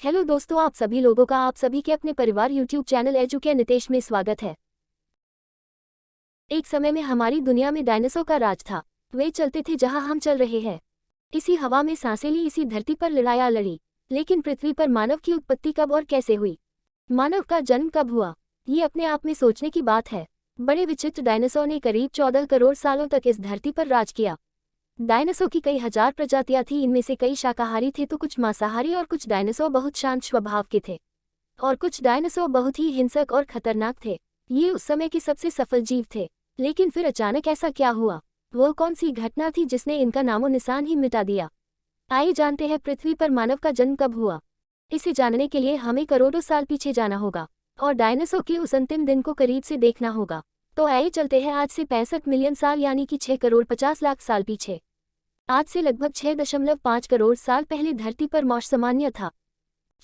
Hello दोस्तों, आप सभी लोगों का आप सभी के अपने परिवार यूट्यूब चैनल एजुके नितेश में स्वागत है। एक समय में हमारी दुनिया में डायनासोर का राज था। वे चलते थे जहां हम चल रहे हैं। इसी हवा में सांसें ली, इसी धरती पर लड़ाइयां लड़ी। लेकिन पृथ्वी पर मानव की उत्पत्ति कब और कैसे हुई? मानव का जन्म कब हुआ? ये अपने आप में सोचने की बात है। बड़े विचित्र डायनासोर ने करीब 14 करोड़ सालों तक इस धरती पर राज किया। डायनासोर की कई हजार प्रजातियां थी। इनमें से कई शाकाहारी थे तो कुछ मांसाहारी, और कुछ डायनासोर बहुत शांत स्वभाव के थे और कुछ डायनासोर बहुत ही हिंसक और खतरनाक थे। ये उस समय के सबसे सफल जीव थे। लेकिन फिर अचानक ऐसा क्या हुआ? वो कौन सी घटना थी जिसने इनका नामो निशान ही मिटा दिया? आइए जानते हैं पृथ्वी पर मानव का जन्म कब हुआ। इसे जानने के लिए हमें करोड़ों साल पीछे जाना होगा और डायनासोर के उस अंतिम दिन को करीब से देखना होगा। तो आइए चलते हैं आज से 65 मिलियन साल यानी कि 6 करोड़ 50 लाख साल पीछे। आज से लगभग 6.5 करोड़ साल पहले धरती पर मौसम सामान्य था।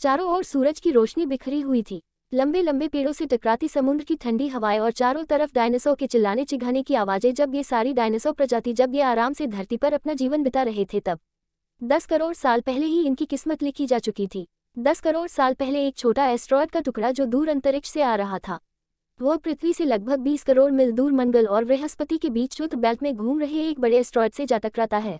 चारों ओर सूरज की रोशनी बिखरी हुई थी। लंबे लंबे पेड़ों से टकराती समुद्र की ठंडी हवाएं और चारों तरफ डायनासोर के चिल्लाने चिघाने की आवाजें। जब ये सारी डायनासोर प्रजाति जब ये आराम से धरती पर अपना जीवन बिता रहे थे, तब 10 करोड़ साल पहले ही इनकी किस्मत लिखी जा चुकी थी। 10 करोड़ साल पहले एक छोटा एस्ट्रॉयड का टुकड़ा जो दूर अंतरिक्ष से आ रहा था, वो पृथ्वी से लगभग 20 करोड़ मील दूर मंगल और बृहस्पति के बीच शुद्ध बेल्ट में घूम रहे एक बड़े एस्ट्रॉयड से जा टकराता है।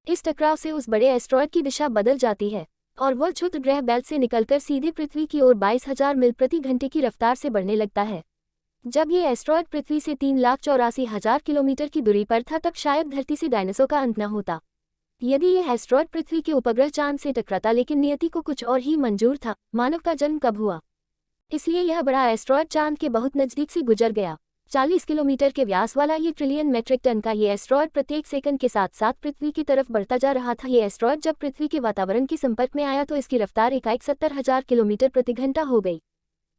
इस टकराव से उस बड़े एस्ट्रॉयड की दिशा बदल जाती है और वह क्षुद्र ग्रह बेल्ट से निकलकर सीधे पृथ्वी की ओर 22,000 मील प्रति घंटे की रफ्तार से बढ़ने लगता है। जब ये एस्ट्रॉयड पृथ्वी से 3,84,000 किलोमीटर की दूरी पर था, तब शायद धरती से डायनासोर का अंत न होता यदि यह एस्ट्रॉयड पृथ्वी के उपग्रह चांद से टकराता। लेकिन नियति को कुछ और ही मंजूर था। मानव का जन्म कब हुआ? इसलिए यह बड़ा एस्ट्रॉयड चांद के बहुत नजदीक से गुजर गया। 40 किलोमीटर के व्यास वाला ये ट्रिलियन मेट्रिक टन का ये एस्ट्रॉयड प्रत्येक सेकंड के साथ साथ पृथ्वी की तरफ बढ़ता जा रहा था। ये एस्ट्रॉयड जब पृथ्वी के वातावरण के संपर्क में आया तो इसकी रफ्तार एकाएक 70,000 किलोमीटर प्रति घंटा हो गई।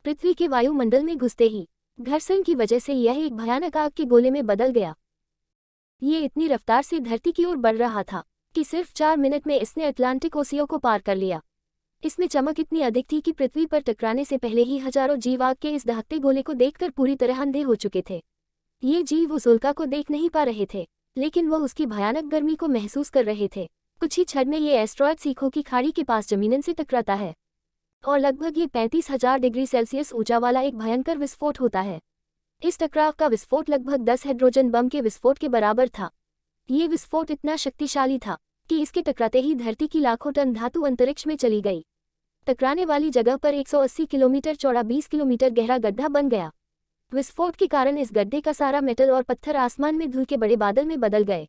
पृथ्वी के वायुमंडल में घुसते ही घर्षण की वजह से यह एक भयानक आग के गोले में बदल गया। ये इतनी रफ्तार से धरती की ओर बढ़ रहा था कि सिर्फ 4 मिनट में इसने अटलांटिक ओशियन को पार कर लिया। इसमें चमक इतनी अधिक थी कि पृथ्वी पर टकराने से पहले ही हजारों जीव आग के इस दहकते गोले को देखकर पूरी तरह अंधे हो चुके थे। ये जीव उस उल्का को देख नहीं पा रहे थे, लेकिन वह उसकी भयानक गर्मी को महसूस कर रहे थे। कुछ ही क्षण में ये एस्ट्रॉयड सीखों की खाड़ी के पास जमीन से टकराता है और लगभग ये 35,000 डिग्री सेल्सियस ऊंचा वाला एक भयंकर विस्फोट होता है। इस टकराव का विस्फोट लगभग 10 हाइड्रोजन बम के विस्फोट के बराबर था। ये विस्फोट इतना शक्तिशाली था कि इसके टकराते ही धरती की लाखों टन धातु अंतरिक्ष में चली गई। टकराने वाली जगह पर 180 किलोमीटर चौड़ा 20 किलोमीटर गहरा गड्ढा बन गया। विस्फोट के कारण इस गड्ढे का सारा मेटल और पत्थर आसमान में धूल के बड़े बादल में बदल गए।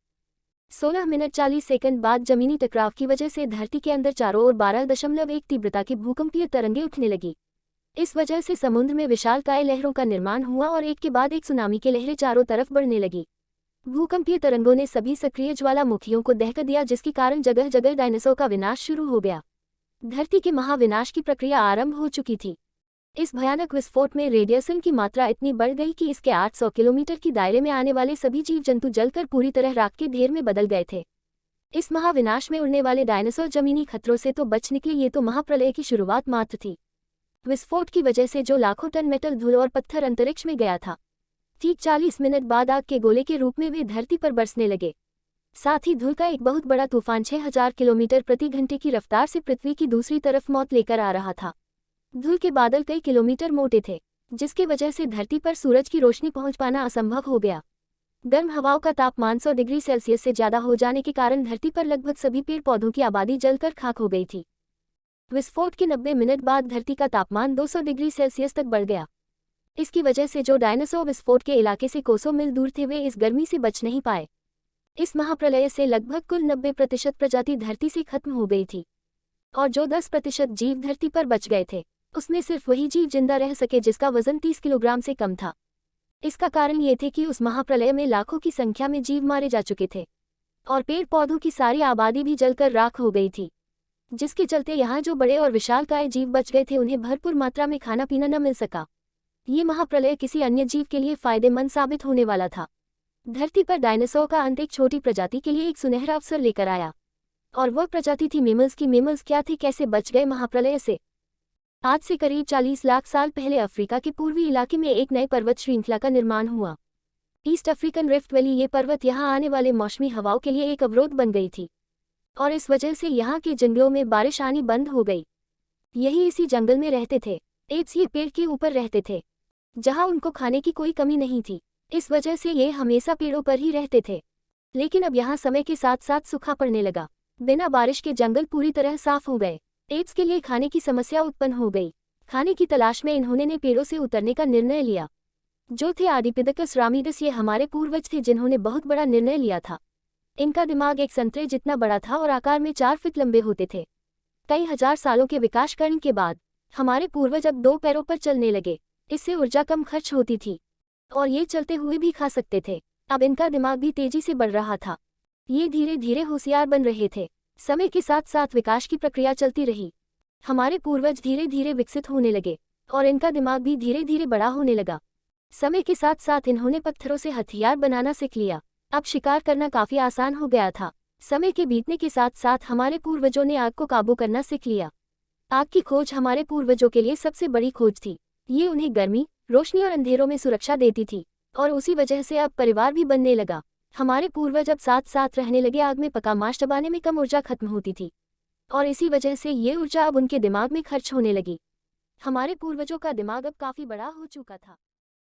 16 मिनट 40 सेकंड बाद जमीनी टकराव की वजह से धरती के अंदर चारों ओर 12.1 तीव्रता की भूकंपीय तरंगें उठने लगी। इस वजह से समुद्र में विशालकाय लहरों का निर्माण हुआ और एक के बाद एक सुनामी की लहरें चारों तरफ बढ़ने लगी। भूकंपीय तरंगों ने सभी सक्रिय ज्वालामुखियों को दहक दिया, जिसके कारण जगह जगह डायनासोर का विनाश शुरू हो गया। धरती के महाविनाश की प्रक्रिया आरंभ हो चुकी थी। इस भयानक विस्फोट में रेडिएशन की मात्रा इतनी बढ़ गई कि इसके 800 किलोमीटर की दायरे में आने वाले सभी जीव जंतु जलकर पूरी तरह राख के ढेर में बदल गए थे। इस महाविनाश में उड़ने वाले डायनासोर जमीनी खतरों से तो बच निकले, ये तो महाप्रलय की शुरुआत मात्र थी। विस्फोट की वजह से जो लाखों टन मेटल, धूल और पत्थर अंतरिक्ष में गया था, ठीक 40 मिनट बाद आग के गोले के रूप में वे धरती पर बरसने लगे। साथ ही धूल का एक बहुत बड़ा तूफान 6,000 किलोमीटर प्रति घंटे की रफ्तार से पृथ्वी की दूसरी तरफ मौत लेकर आ रहा था। धूल के बादल कई किलोमीटर मोटे थे, जिसकी वजह से धरती पर सूरज की रोशनी पहुंच पाना असंभव हो गया। गर्म हवाओं का तापमान 100 डिग्री सेल्सियस से ज्यादा हो जाने के कारण धरती पर लगभग सभी पेड़ पौधों की आबादी जलकर खाक हो गई थी। विस्फोट के 90 मिनट बाद धरती का तापमान 200 डिग्री सेल्सियस तक बढ़ गया। इसकी वजह से जो डायनासोर विस्फोट के इलाके से कोसों मील दूर थे, वे इस गर्मी से बच नहीं पाए। इस महाप्रलय से लगभग कुल 90% प्रजाति धरती से खत्म हो गई थी और जो 10% जीव धरती पर बच गए थे, उसमें सिर्फ वही जीव जिंदा रह सके जिसका वजन 30 किलोग्राम से कम था। इसका कारण ये थे कि उस महाप्रलय में लाखों की संख्या में जीव मारे जा चुके थे और पेड़ पौधों की सारी आबादी भी जलकर राख हो गई थी, जिसके चलते यहाँ जो बड़े और विशालकाय जीव बच गए थे, उन्हें भरपूर मात्रा में खाना पीना न मिल सका। ये महाप्रलय किसी अन्य जीव के लिए फायदेमंद साबित होने वाला था। धरती पर डायनासोर का अंत एक छोटी प्रजाति के लिए एक सुनहरा अवसर लेकर आया और वह प्रजाति थी मेमल्स की। मेमल्स क्या थे, कैसे बच गए महाप्रलय से? आज से करीब 40 लाख साल पहले अफ्रीका के पूर्वी इलाके में एक नए पर्वत श्रृंखला का निर्माण हुआ, ईस्ट अफ्रीकन रिफ्ट वैली। ये पर्वत यहाँ आने वाले मौसमी हवाओं के लिए एक अवरोध बन गई थी और इस वजह से यहाँ के जंगलों में बारिश आनी बंद हो गई। यही इसी जंगल में रहते थे। एप्स ये पेड़ के ऊपर रहते थे, जहाँ उनको खाने की कोई कमी नहीं थी। इस वजह से ये हमेशा पेड़ों पर ही रहते थे। लेकिन अब यहाँ समय के साथ साथ सूखा पड़ने लगा। बिना बारिश के जंगल पूरी तरह साफ हो गए। एप्स के लिए खाने की समस्या उत्पन्न हो गई। खाने की तलाश में इन्होंने ने पेड़ों से उतरने का निर्णय लिया। जो थे आदिपिथेकस रामिडस, ये हमारे पूर्वज थे जिन्होंने बहुत बड़ा निर्णय लिया था। इनका दिमाग एक संतरे जितना बड़ा था और आकार में 4 फीट लंबे होते थे। कई हजार सालों के विकासकरण के बाद हमारे पूर्वज अब 2 पैरों पर चलने लगे। इससे ऊर्जा कम खर्च होती थी और ये चलते हुए भी खा सकते थे। अब इनका दिमाग भी तेजी से बढ़ रहा था। ये धीरे धीरे होशियार बन रहे थे। समय के साथ साथ विकास की प्रक्रिया चलती रही। हमारे पूर्वज धीरे धीरे विकसित होने लगे और इनका दिमाग भी धीरे धीरे बड़ा होने लगा। समय के साथ साथ इन्होंने पत्थरों से हथियार बनाना सीख लिया। अब शिकार करना काफी आसान हो गया था। समय के बीतने के साथ साथ हमारे पूर्वजों ने आग को काबू करना सीख लिया। आग की खोज हमारे पूर्वजों के लिए सबसे बड़ी खोज थी। ये उन्हें गर्मी, रोशनी और अंधेरों में सुरक्षा देती थी और उसी वजह से अब परिवार भी बनने लगा। हमारे पूर्वज अब साथ साथ रहने लगे। आग में पका मांस चबाने में कम ऊर्जा खत्म होती थी और इसी वजह से ये ऊर्जा अब उनके दिमाग में खर्च होने लगी। हमारे पूर्वजों का दिमाग अब काफी बड़ा हो चुका था।